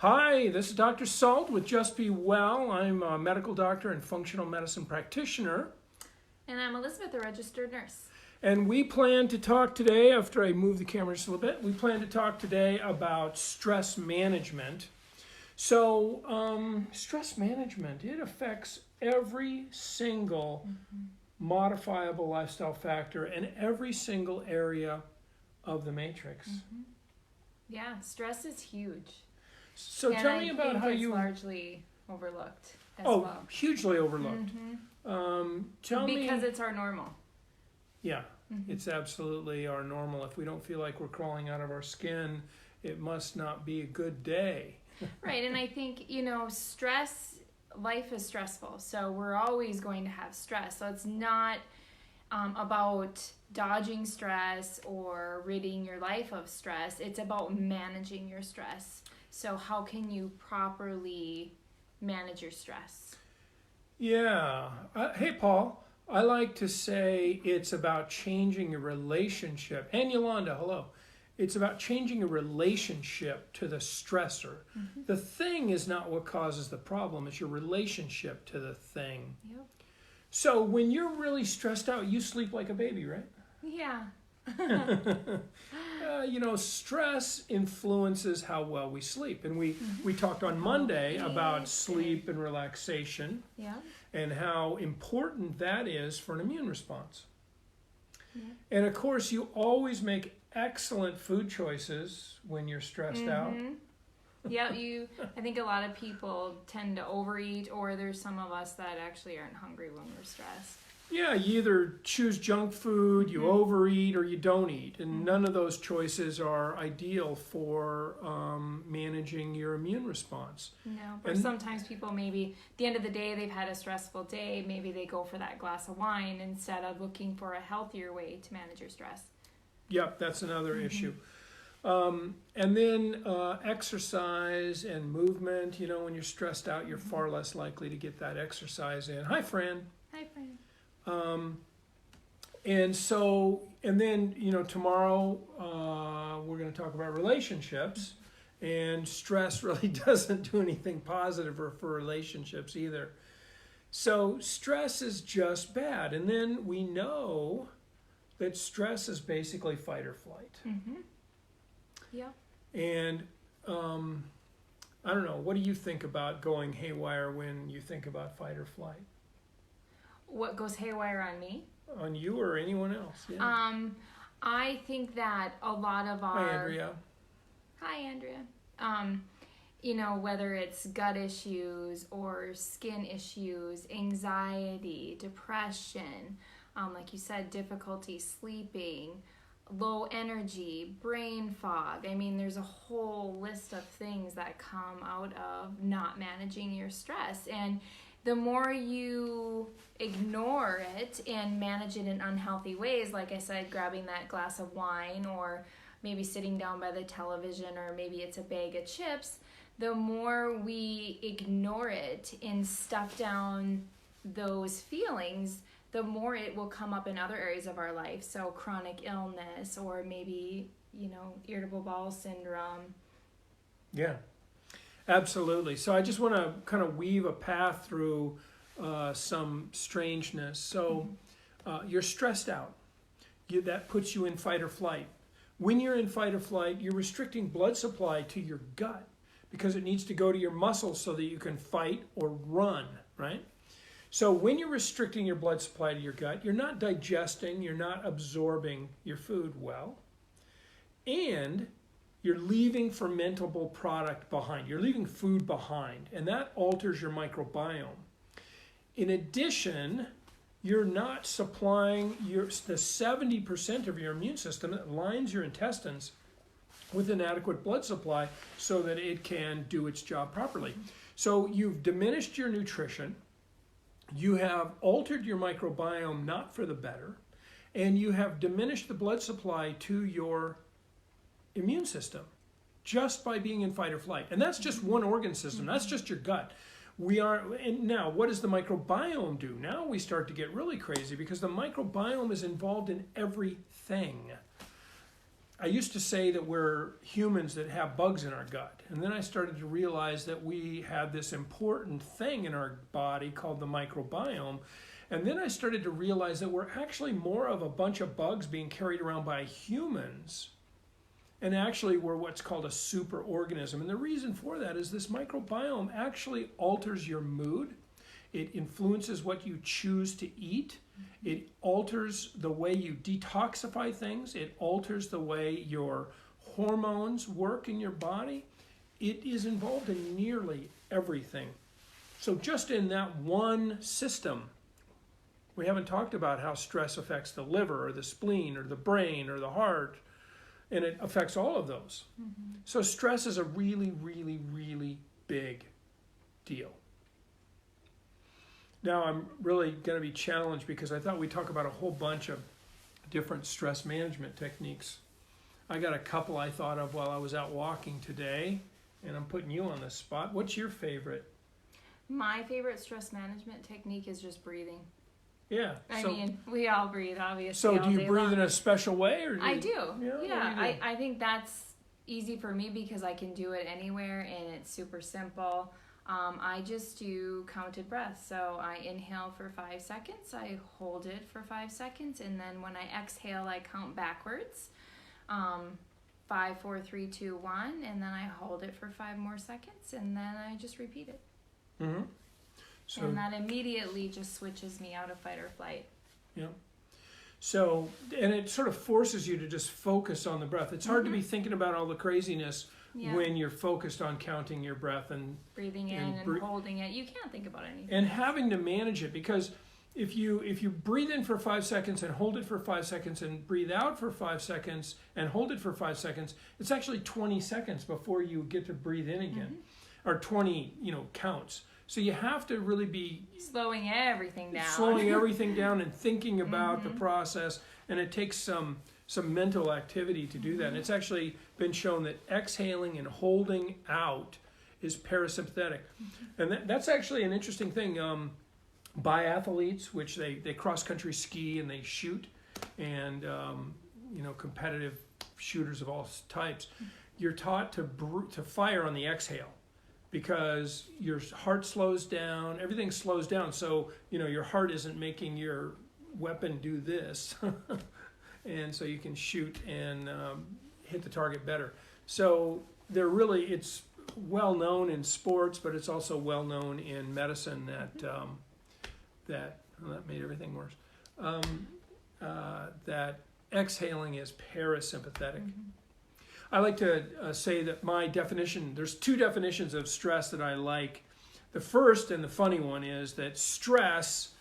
Hi, this is Dr. Salt with Just Be Well. I'm a medical doctor and functional medicine practitioner. And I'm Elizabeth, a registered nurse. And we plan to talk today, after I move the camera just a little bit, we plan to talk today about stress management. So, stress management, it affects every single modifiable lifestyle factor and every single area of the matrix. Yeah, stress is huge. So tell me about how you... largely overlooked as well. Hugely overlooked. Tell me... Because it's our normal. Yeah, it's absolutely our normal. If we don't feel like we're crawling out of our skin, it must not be a good day. Right, and I think, stress, life is stressful. So we're always going to have stress. So it's not about dodging stress or ridding your life of stress. It's about managing your stress. So how can you properly manage your stress? Yeah. Hey, Paul. I like to say it's about changing your relationship. And Yolanda, hello. It's about changing your relationship to the stressor. The thing is not what causes the problem. It's your relationship to the thing. Yep. So when you're really stressed out, you sleep like a baby, right? Yeah. Stress influences how well we sleep. And we talked on Monday about sleep and relaxation. Yeah. And how important that is for an immune response. Yeah. And of course, you always make excellent food choices when you're stressed out. Yeah, I think a lot of people tend to overeat, or there's some of us that actually aren't hungry when we're stressed. Yeah, you either choose junk food, you overeat, or you don't eat. And none of those choices are ideal for managing your immune response. No, or sometimes people maybe, at the end of the day, they've had a stressful day, maybe they go for that glass of wine instead of looking for a healthier way to manage your stress. Yep, that's another issue. And then exercise and movement. When you're stressed out, you're far less likely to get that exercise in. Hi, Fran. Hi, Fran. And then, tomorrow we're going to talk about relationships, and stress really doesn't do anything positive for relationships either. So stress is just bad. And then we know that stress is basically fight or flight. Yeah. And I don't know, what do you think about going haywire when you think about fight or flight? What goes haywire on me? On you or anyone else? Yeah. I think that a lot of our... Hi, Andrea. Hi, Andrea. Whether it's gut issues or skin issues, anxiety, depression, like you said, difficulty sleeping, low energy, brain fog. I mean, there's a whole list of things that come out of not managing your stress. And the more you ignore it and manage it in unhealthy ways, like I said, grabbing that glass of wine or maybe sitting down by the television, or maybe it's a bag of chips, the more we ignore it and stuff down those feelings, the more it will come up in other areas of our life. So chronic illness, or maybe, irritable bowel syndrome. Yeah. Absolutely. So I just want to kind of weave a path through some strangeness. So you're stressed out. That puts you in fight or flight. When you're in fight or flight, you're restricting blood supply to your gut because it needs to go to your muscles so that you can fight or run, right? So when you're restricting your blood supply to your gut, you're not digesting, you're not absorbing your food well, and you're leaving fermentable product behind. You're leaving food behind, and that alters your microbiome. In addition, you're not supplying the 70% of your immune system that lines your intestines with an adequate blood supply so that it can do its job properly. So you've diminished your nutrition, you have altered your microbiome not for the better, and you have diminished the blood supply to your immune system just by being in fight or flight. And that's just one organ system. That's just your gut. And now, what does the microbiome do? Now we start to get really crazy because the microbiome is involved in everything. I used to say that we're humans that have bugs in our gut. And then I started to realize that we have this important thing in our body called the microbiome. And then I started to realize that we're actually more of a bunch of bugs being carried around by humans. And actually we're what's called a superorganism. And the reason for that is this microbiome actually alters your mood. It influences what you choose to eat. It alters the way you detoxify things. It alters the way your hormones work in your body. It is involved in nearly everything. So just in that one system, we haven't talked about how stress affects the liver or the spleen or the brain or the heart, and it affects all of those. Mm-hmm. So stress is a really, really, really big deal. Now I'm really going to be challenged because I thought we'd talk about a whole bunch of different stress management techniques. I got a couple I thought of while I was out walking today, and I'm putting you on the spot. What's your favorite? My favorite stress management technique is just breathing. Yeah. I mean, we all breathe, obviously. So do you breathe in a special way? Or I do. Yeah. I think that's easy for me because I can do it anywhere and it's super simple. I just do counted breaths. So I inhale for 5 seconds, I hold it for 5 seconds, and then when I exhale, I count backwards. 5, 4, 3, 2, 1, and then I hold it for 5 more seconds, and then I just repeat it. Mm-hmm. So, and that immediately just switches me out of fight or flight. Yeah. So, and it sort of forces you to just focus on the breath. It's hard to be thinking about all the craziness when you're focused on counting your breath and breathing in and holding it. You can't think about anything. And having to manage it, because if you breathe in for 5 seconds and hold it for 5 seconds and breathe out for 5 seconds and hold it for 5 seconds, it's actually 20 seconds before you get to breathe in again, or 20 counts. So you have to really be slowing everything down and thinking about the process, and it takes some mental activity to do that. And it's actually been shown that exhaling and holding out is parasympathetic. And that's actually an interesting thing. Biathletes, which they cross-country ski and they shoot, and competitive shooters of all types, you're taught to fire on the exhale, because your heart slows down, everything slows down, so your heart isn't making your weapon do this, and so you can shoot and hit the target better. So it's well known in sports, but it's also well known in medicine that made everything worse. That exhaling is parasympathetic. Mm-hmm. I like to say that my definition, there's 2 definitions of stress that I like. The first and the funny one is that stress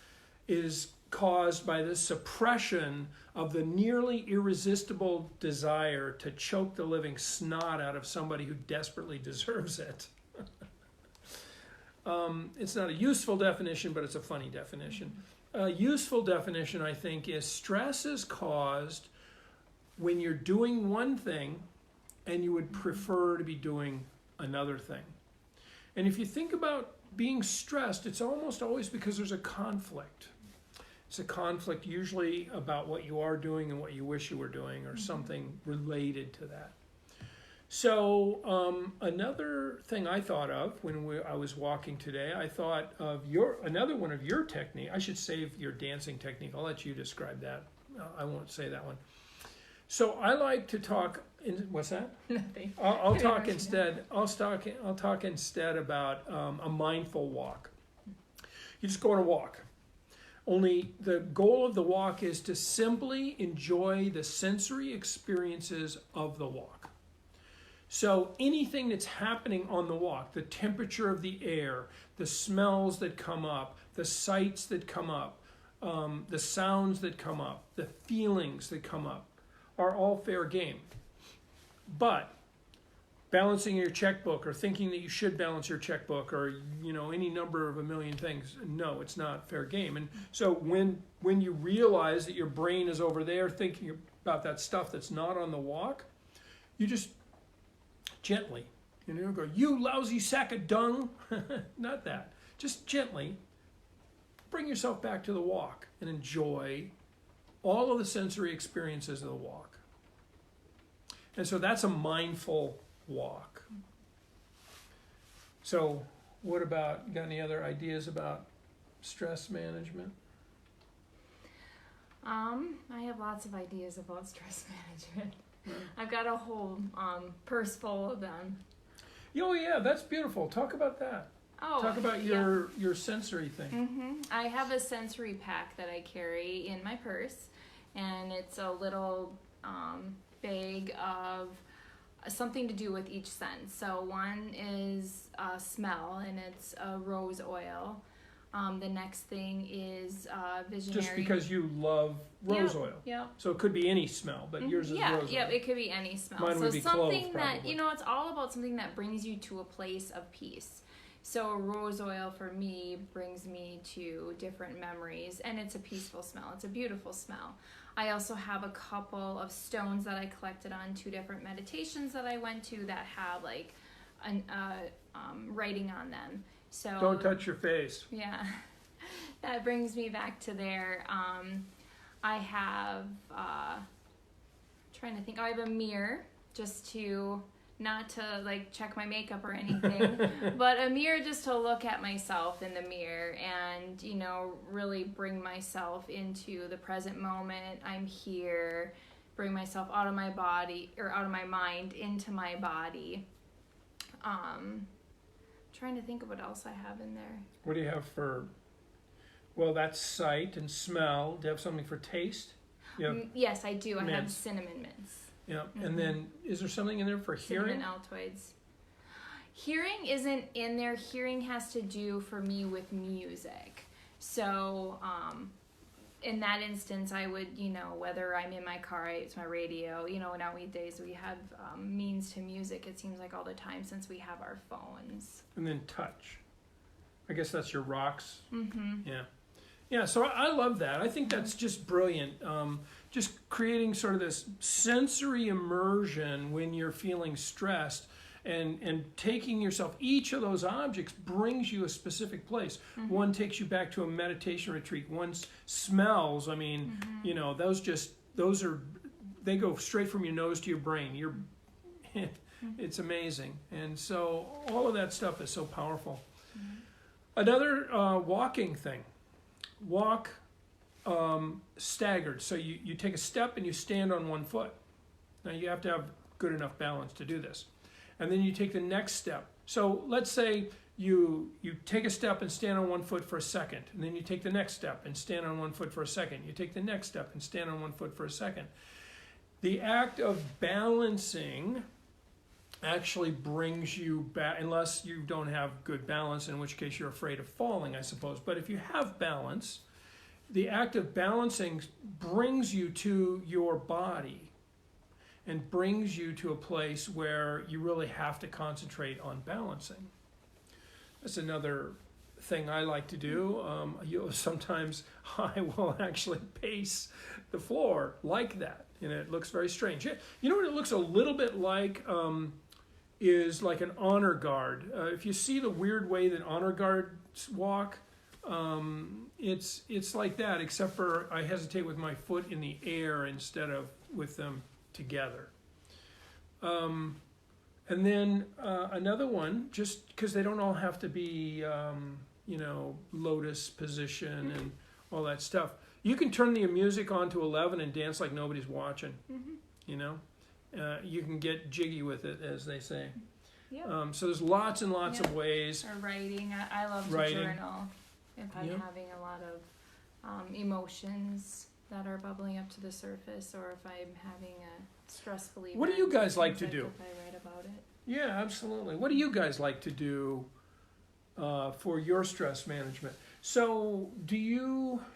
is caused by the suppression of the nearly irresistible desire to choke the living snot out of somebody who desperately deserves it. It's not a useful definition, but it's a funny definition. A useful definition, I think, is stress is caused when you're doing one thing and you would prefer to be doing another thing. And if you think about being stressed, it's almost always because there's a conflict. It's a conflict usually about what you are doing and what you wish you were doing, or something related to that. So another thing I thought of when I was walking today, I thought of another one of your technique. I should save your dancing technique. I'll let you describe that. I won't say that one. So I like to talk. What's that? Nothing. I'll talk instead. I'll talk instead about a mindful walk. You just go on a walk. Only the goal of the walk is to simply enjoy the sensory experiences of the walk. So anything that's happening on the walk, the temperature of the air, the smells that come up, the sights that come up, the sounds that come up, the feelings that come up, are all fair game. But balancing your checkbook, or thinking that you should balance your checkbook, or any number of a million things, no, it's not fair game. And so when you realize that your brain is over there thinking about that stuff that's not on the walk, you just gently, go, "You lousy sack of dung." Not that. Just gently bring yourself back to the walk and enjoy all of the sensory experiences of the walk. And so that's a mindful walk. So what about, got any other ideas about stress management? I have lots of ideas about stress management. I've got a whole purse full of them. Oh yeah, that's beautiful. Talk about that. Oh, Talk about your sensory thing. I have a sensory pack that I carry in my purse, and it's a little bag of something to do with each sense. So one is smell, and it's rose oil. The next thing is visionary. Just because you love rose oil. Yeah. So it could be any smell, but yours is rose oil. Yeah, it could be any smell. Mine would be something clove, that, probably. it's all about something that brings you to a place of peace. So rose oil for me brings me to different memories, and it's a peaceful smell. It's a beautiful smell. I also have a couple of stones that I collected on 2 different meditations that I went to that have like writing on them. So Don't touch your face. yeah, that brings me back to there. I have trying to think. I have a mirror, just to not to like check my makeup or anything, but a mirror just to look at myself in the mirror and really bring myself into the present moment. I'm here. Bring myself out of my body or out of my mind into my body. Trying to think of what else I have in there. What do you have for, well, that's sight and smell. Do you have something for taste? Yes, I do. I have Mints. cinnamon mints. Yeah, and then is there something in there for hearing? Cinnamon Altoids. Hearing isn't in there. Hearing has to do for me with music. So, in that instance, I would, whether I'm in my car, it's my radio. Nowadays we have means to music. It seems like all the time since we have our phones. And then touch. I guess that's your rocks. Mm-hmm. Yeah. Yeah, so I love that. I think that's just brilliant. Just creating sort of this sensory immersion when you're feeling stressed and taking yourself, each of those objects brings you a specific place. Mm-hmm. One takes you back to a meditation retreat. One smells, they go straight from your nose to your brain. It's amazing. And so all of that stuff is so powerful. Mm-hmm. Another walking thing. Walk staggered. So you take a step and you stand on one foot. Now you have to have good enough balance to do this. And then you take the next step. So let's say you take a step and stand on one foot for a second. And then you take the next step and stand on one foot for a second. You take the next step and stand on one foot for a second. The act of balancing actually brings you back, unless you don't have good balance, in which case you're afraid of falling, I suppose. But if you have balance, the act of balancing brings you to your body and brings you to a place where you really have to concentrate on balancing. That's another thing I like to do. Sometimes I will actually pace the floor like that, and it looks very strange. You know what it looks a little bit like? Is like an honor guard. If you see the weird way that honor guards walk, it's like that, except for I hesitate with my foot in the air instead of with them together. And then another one, just because they don't all have to be, lotus position and all that stuff. You can turn the music on to 11 and dance like nobody's watching, you can get jiggy with it, as they say. Yep. So there's lots and lots of ways. Or writing. I love to journal if I'm having a lot of emotions that are bubbling up to the surface, or if I'm having a stressful event. What do you guys like to do? If I write about it. Yeah, absolutely. What do you guys like to do for your stress management? So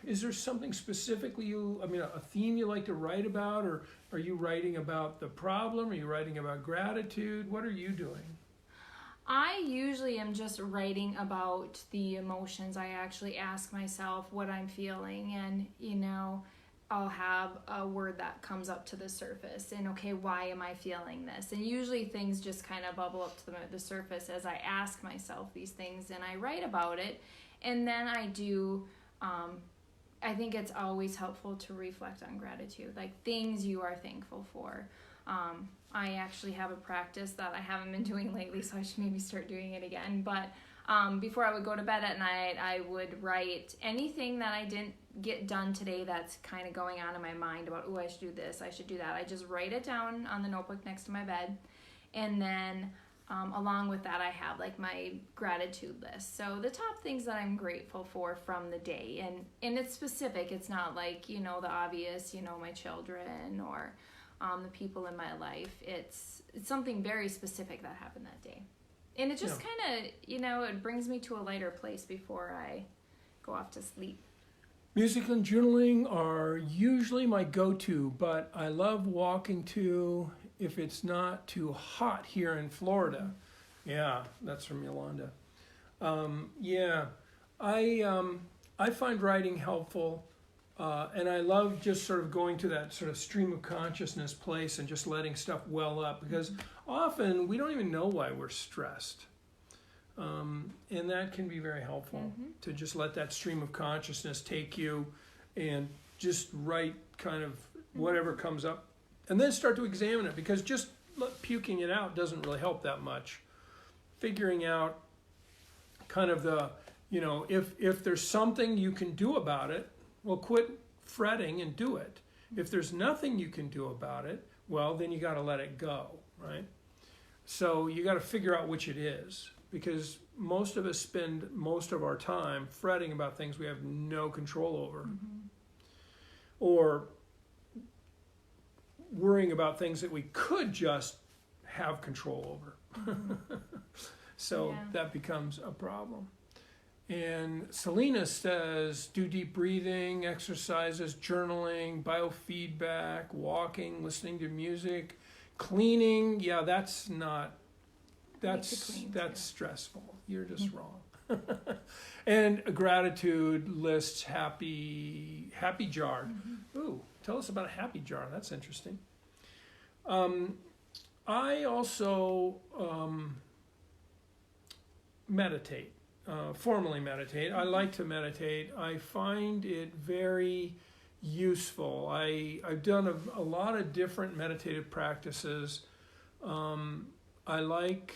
is there something specifically a theme you like to write about, or are you writing about the problem? Are you writing about gratitude? What are you doing? I usually am just writing about the emotions. I actually ask myself what I'm feeling, and, I'll have a word that comes up to the surface, and okay, why am I feeling this? And usually things just kind of bubble up to the surface as I ask myself these things, and I write about it. And then I do, I think it's always helpful to reflect on gratitude, like things you are thankful for. I actually have a practice that I haven't been doing lately, so I should maybe start doing it again. But before I would go to bed at night, I would write anything that I didn't get done today that's kind of going on in my mind about, oh, I should do this, I should do that. I just write it down on the notebook next to my bed. And then along with that, I have like my gratitude list. So the top things that I'm grateful for from the day. And it's specific. It's not like, the obvious, my children or the people in my life. It's something very specific that happened that day. And it just kind of, it brings me to a lighter place before I go off to sleep. Music and journaling are usually my go-to, but I love walking too if it's not too hot here in Florida. Yeah, that's from Yolanda. I find writing helpful, and I love just sort of going to that sort of stream of consciousness place and just letting stuff well up, because often we don't even know why we're stressed. And that can be very helpful to just let that stream of consciousness take you and just write kind of whatever comes up and then start to examine it, because just puking it out doesn't really help that much. Figuring out kind of the, if there's something you can do about it, well, quit fretting and do it. If there's nothing you can do about it, well, then you got to let it go, right? So you got to figure out which it is, because most of us spend most of our time fretting about things we have no control over, or worrying about things that we could just have control over. So that becomes a problem. And Selena says, do deep breathing, exercises, journaling, biofeedback, walking, listening to music, cleaning. Yeah, that's stressful. You're just wrong. And a gratitude lists happy jar. Ooh, tell us about a happy jar. That's interesting. I also meditate, formally meditate. I like to meditate. I find it very useful. I've done a lot of different meditative practices. I like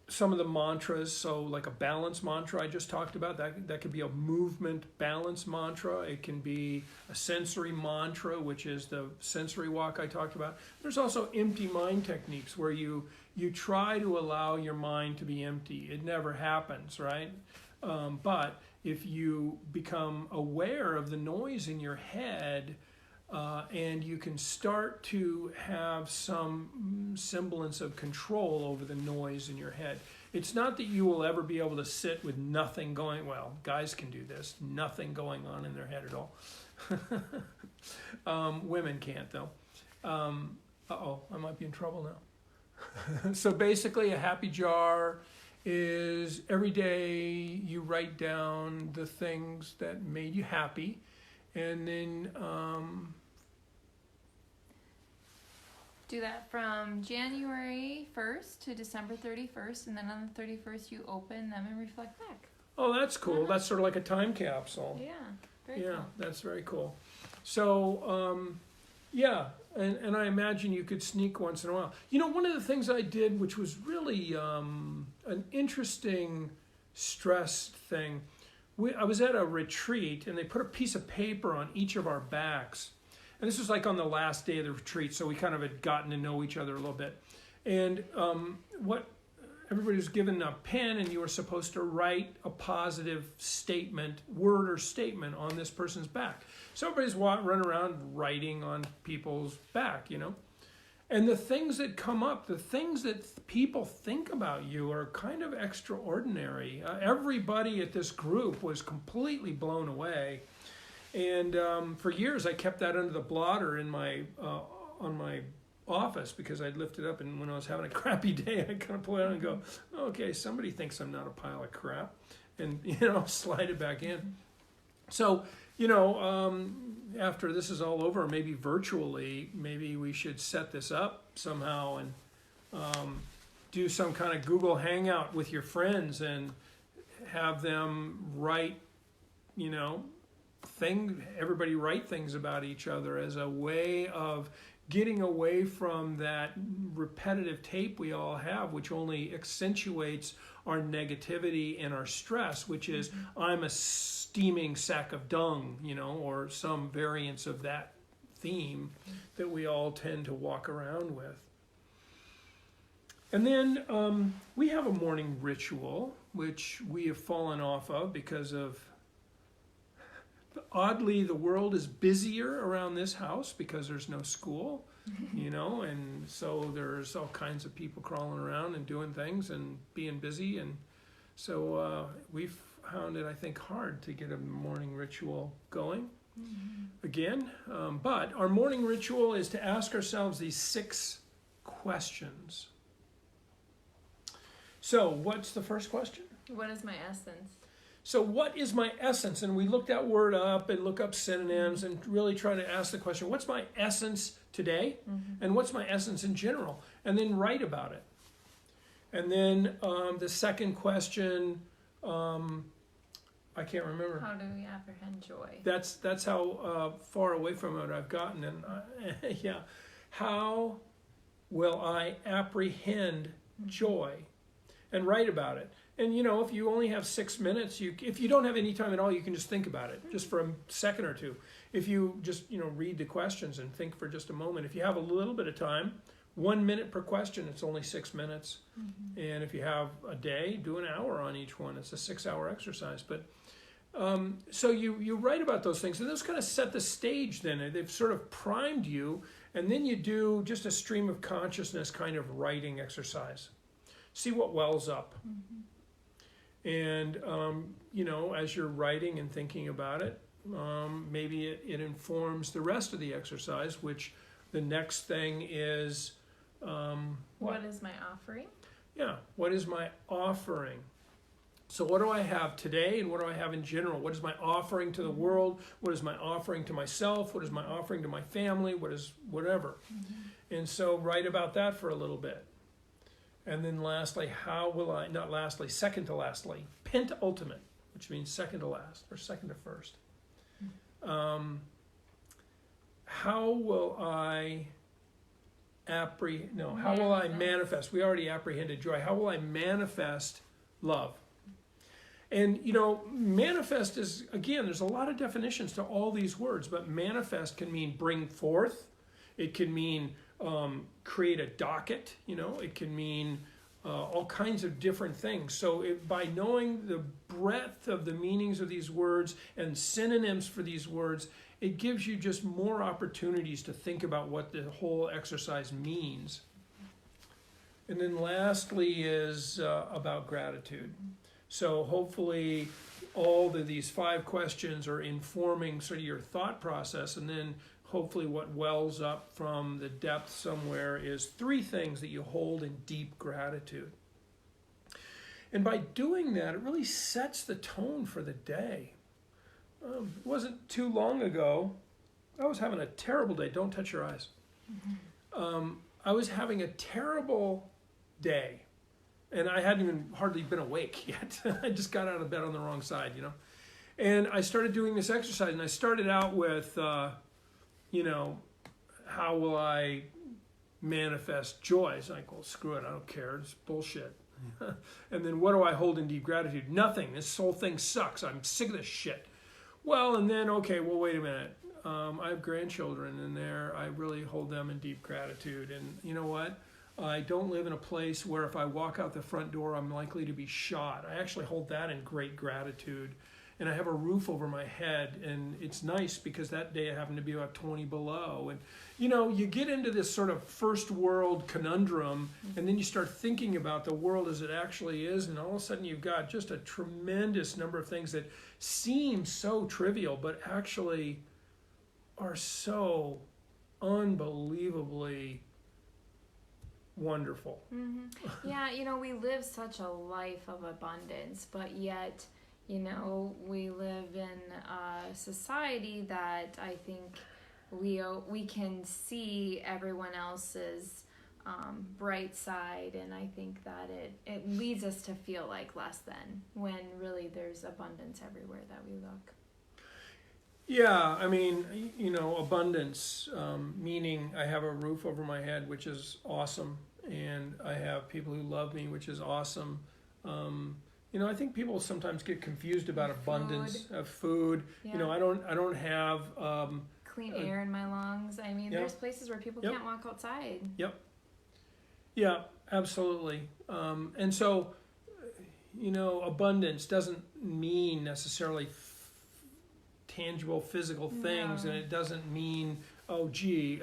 some of the mantras, so like a balance mantra I just talked about, that could be a movement balance mantra. It can be a sensory mantra, which is the sensory walk I talked about. There's also empty mind techniques where you try to allow your mind to be empty. It never happens, right? But if you become aware of the noise in your head, and you can start to have some semblance of control over the noise in your head. It's not that you will ever be able to sit with nothing going, well, guys can do this, nothing going on in their head at all. Women can't, though. I might be in trouble now. So basically, a happy jar is every day you write down the things that made you happy. And then do that from January 1st to December 31st, and then on the 31st you open them and reflect back. Oh, that's cool. That's sort of like a time capsule. Yeah, very cool. That's very cool. So, and I imagine you could sneak once in a while. One of the things I did, which was really an interesting stress thing, I was at a retreat, and they put a piece of paper on each of our backs. And this was like on the last day of the retreat, so we kind of had gotten to know each other a little bit. And everybody was given a pen, and you were supposed to write a positive statement, word or statement, on this person's back. So everybody's running around writing on people's back, And the things that come up, the things that people think about you are kind of extraordinary. Everybody at this group was completely blown away. And for years I kept that under the blotter in my on my office, because I'd lift it up, and when I was having a crappy day, I'd kind of pull it out and go, okay, somebody thinks I'm not a pile of crap, and slide it back in. So, after this is all over, maybe virtually, maybe we should set this up somehow and do some kind of Google Hangout with your friends and have them write, thing. Everybody write things about each other as a way of getting away from that repetitive tape we all have, which only accentuates our negativity and our stress, which is I'm a steaming sack of dung, or some variance of that theme that we all tend to walk around with. And then we have a morning ritual, which we have fallen off of because of, oddly, the world is busier around this house because there's no school, and so there's all kinds of people crawling around and doing things and being busy. And so we've found it, I think, hard to get a morning ritual going again. But our morning ritual is to ask ourselves these 6 questions. So what's the first question? What is my essence? So what is my essence? And we look that word up and look up synonyms and really try to ask the question, what's my essence today? And what's my essence in general? And then write about it. And then the second question, I can't remember. How do we apprehend joy? That's how far away from it I've gotten. And yeah, how will I apprehend joy? And write about it. And if you only have 6 minutes, if you don't have any time at all, you can just think about it just for a second or two. If you just read the questions and think for just a moment. If you have a little bit of time, 1 minute per question, it's only 6 minutes. And if you have a day, do an hour on each one. It's a 6-hour exercise. But so you write about those things, and those kind of set the stage. Then they've sort of primed you, and then you do just a stream of consciousness kind of writing exercise. See what wells up. And, as you're writing and thinking about it, maybe it informs the rest of the exercise, which the next thing is... what is my offering? Yeah, what is my offering? So what do I have today and what do I have in general? What is my offering to the world? What is my offering to myself? What is my offering to my family? What is whatever? And so write about that for a little bit. And then lastly, second to lastly, penultimate, which means second to last or second to first. How will I manifest? We already apprehended joy. How will I manifest love? And, manifest is, again, there's a lot of definitions to all these words, but manifest can mean bring forth. It can mean create a docket, it can mean all kinds of different things. So by knowing the breadth of the meanings of these words and synonyms for these words, it gives you just more opportunities to think about what the whole exercise means. And then lastly is about gratitude. So hopefully all of these 5 questions are informing sort of your thought process, and then hopefully what wells up from the depth somewhere is 3 things that you hold in deep gratitude. And by doing that, it really sets the tone for the day. It wasn't too long ago, I was having a terrible day. Don't touch your eyes. I was having a terrible day, and I hadn't even hardly been awake yet. I just got out of bed on the wrong side, And I started doing this exercise, and I started out with... how will I manifest joy? It's like, well, screw it, I don't care, it's bullshit. And then what do I hold in deep gratitude? Nothing. This whole thing sucks. I'm sick of this shit. Well, and then, okay, well, wait a minute. I have grandchildren, and I really hold them in deep gratitude. And you know what? I don't live in a place where if I walk out the front door, I'm likely to be shot. I actually hold that in great gratitude. And I have a roof over my head, and it's nice because that day it happened to be about 20 below. And, you get into this sort of first world conundrum, and then you start thinking about the world as it actually is, and all of a sudden you've got just a tremendous number of things that seem so trivial, but actually are so unbelievably wonderful. Yeah, we live such a life of abundance, but yet... we live in a society that I think we can see everyone else's bright side, and I think that it leads us to feel like less than, when really there's abundance everywhere that we look. Yeah, I mean, abundance, meaning I have a roof over my head, which is awesome, and I have people who love me, which is awesome. I think people sometimes get confused about abundance of food. Yeah. I don't have Clean air in my lungs. I mean, there's places where people can't walk outside. Yep. Yeah, absolutely. And so, abundance doesn't mean necessarily tangible physical things, and it doesn't mean, oh gee,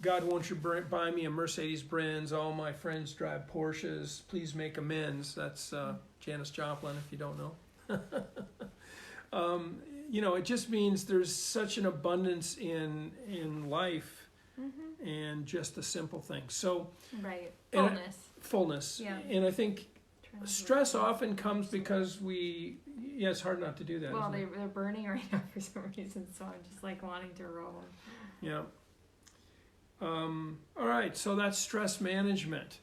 God, won't you buy me a Mercedes Benz? All my friends drive Porsches, please make amends. That's Janis Joplin, if you don't know. It just means there's such an abundance in life, and just the simple things. So right, fullness. Yeah. And I think stress often comes because it's hard not to do that. Well, they're burning right now for some reason, so I'm just like wanting to roll. Yeah. All right, so that's stress management.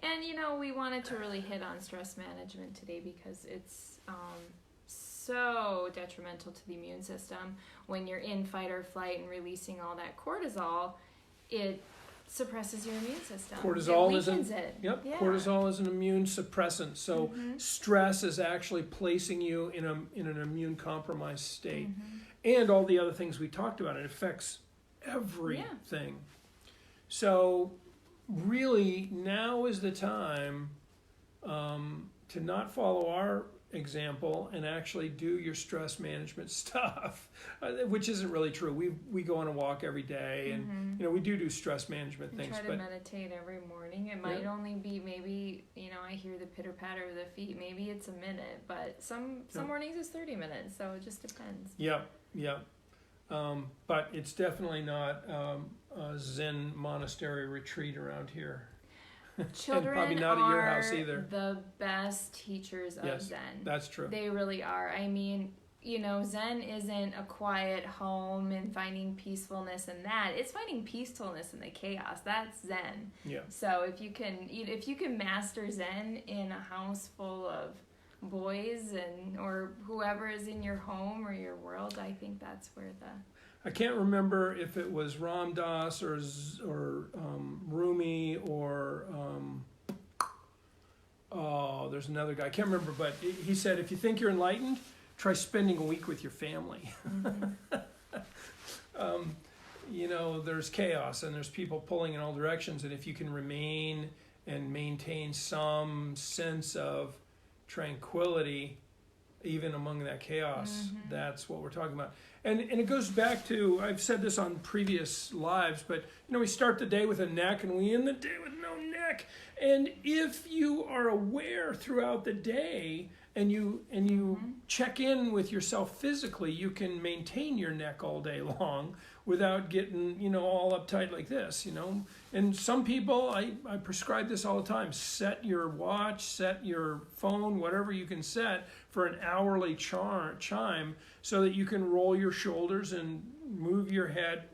And we wanted to really hit on stress management today because it's so detrimental to the immune system. When you're in fight or flight and releasing all that cortisol, it suppresses your immune system. Cortisol Yeah. Cortisol is an immune suppressant. So stress is actually placing you in an immune compromised state. And all the other things we talked about, it affects everything. So really now is the time to not follow our example and actually do your stress management stuff, which isn't really true. We go on a walk every day, and we do stress management things. Try to meditate every morning. It might only be maybe I hear the pitter patter of the feet. Maybe it's a minute, but some mornings it's 30 minutes. So it just depends. Yeah. But it's definitely not a Zen monastery retreat around here. Children and probably not at your house either. The best teachers of Zen. That's true. They really are. I mean, Zen isn't a quiet home and finding peacefulness in that. It's finding peacefulness in the chaos. That's Zen. Yeah. So if you can master Zen in a house full of boys or whoever is in your home or your world, I think that's where I can't remember if it was Ram Dass or Rumi or there's another guy, I can't remember, but he said if you think you're enlightened, try spending a week with your family. There's chaos and there's people pulling in all directions, and if you can remain and maintain some sense of tranquility even among that chaos, that's what we're talking about. And it goes back to, I've said this on previous lives, but we start the day with a neck and we end the day with no neck. And if you are aware throughout the day and you check in with yourself physically, you can maintain your neck all day long without getting all uptight like this. And some people, I prescribe this all the time: set your watch, set your phone, whatever you can set for an hourly chime, so that you can roll your shoulders and move your head,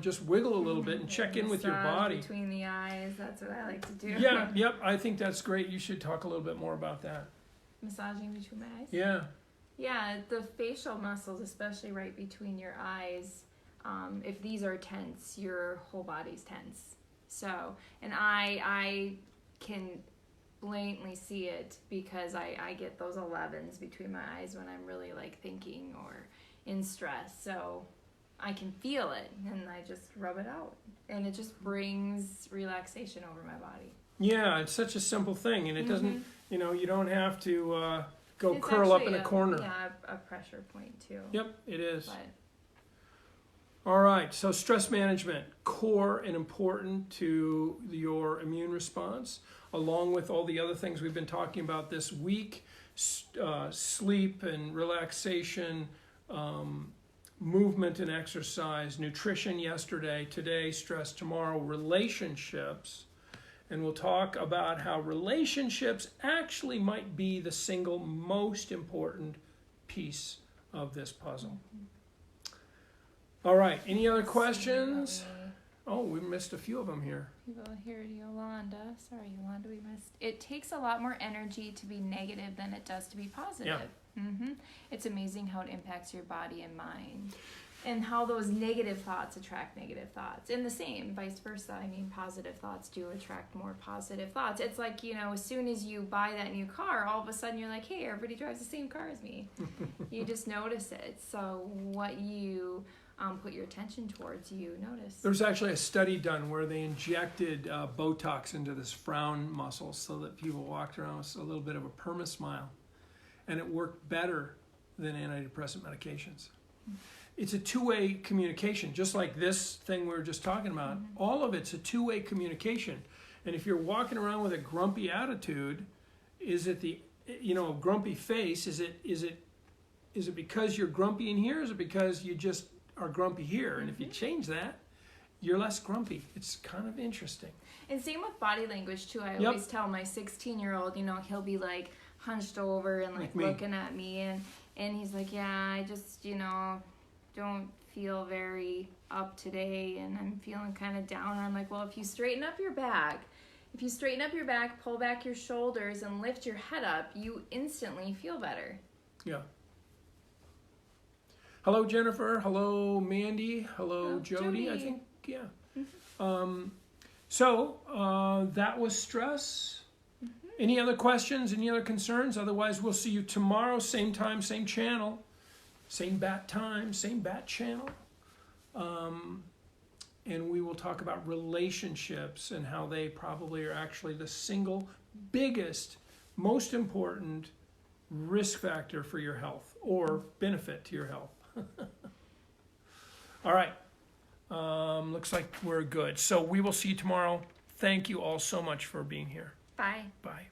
just wiggle a little bit and check in with your body. Between the eyes, that's what I like to do. Yeah, yep, I think that's great. You should talk a little bit more about that. Massaging between my eyes? Yeah. Yeah, the facial muscles, especially right between your eyes, if these are tense, your whole body's tense. So, and I can blatantly see it because I get those 11s between my eyes when I'm really thinking or in stress. So I can feel it and I just rub it out, and it just brings relaxation over my body. Yeah, it's such a simple thing, and it doesn't, you don't have to go curl up in a corner. Yeah, a pressure point too. Yep, it is. But all right, so stress management, core and important to your immune response, along with all the other things we've been talking about this week: sleep and relaxation, movement and exercise, nutrition yesterday, today, stress tomorrow, relationships. And we'll talk about how relationships actually might be the single most important piece of this puzzle. All right, any other questions? Oh, we missed a few of them here. People here, Yolanda. Sorry, Yolanda, we missed. It takes a lot more energy to be negative than it does to be positive. Yeah. It's amazing how it impacts your body and mind. And how those negative thoughts attract negative thoughts. And the same, vice versa. I mean, positive thoughts do attract more positive thoughts. It's like, as soon as you buy that new car, all of a sudden you're like, hey, everybody drives the same car as me. You just notice it. So what you put your attention towards, you notice. There was actually a study done where they injected Botox into this frown muscle so that people walked around with a little bit of a perma-smile. And it worked better than antidepressant medications. It's a two-way communication, just like this thing we were just talking about. All of it's a two-way communication. And if you're walking around with a grumpy attitude, is it a grumpy face? Is it because you're grumpy in here? Or is it because you just are grumpy here? And if you change that, you're less grumpy. It's kind of interesting. And same with body language too. I always tell my 16-year-old, he'll be like hunched over and like looking at me, and he's like, yeah, I just, don't feel very up today, and I'm feeling kind of down. And I'm like, well, if you straighten up your back, pull back your shoulders and lift your head up, you instantly feel better. Yeah. Hello, Jennifer. Hello, Mandy. Hello, Jody. I think, yeah. So that was stress. Any other questions? Any other concerns? Otherwise, we'll see you tomorrow, same time, same channel. Same bat time, same bat channel. And we will talk about relationships and how they probably are actually the single biggest, most important risk factor for your health or benefit to your health. All right. Looks like we're good. So we will see you tomorrow. Thank you all so much for being here. Bye. Bye.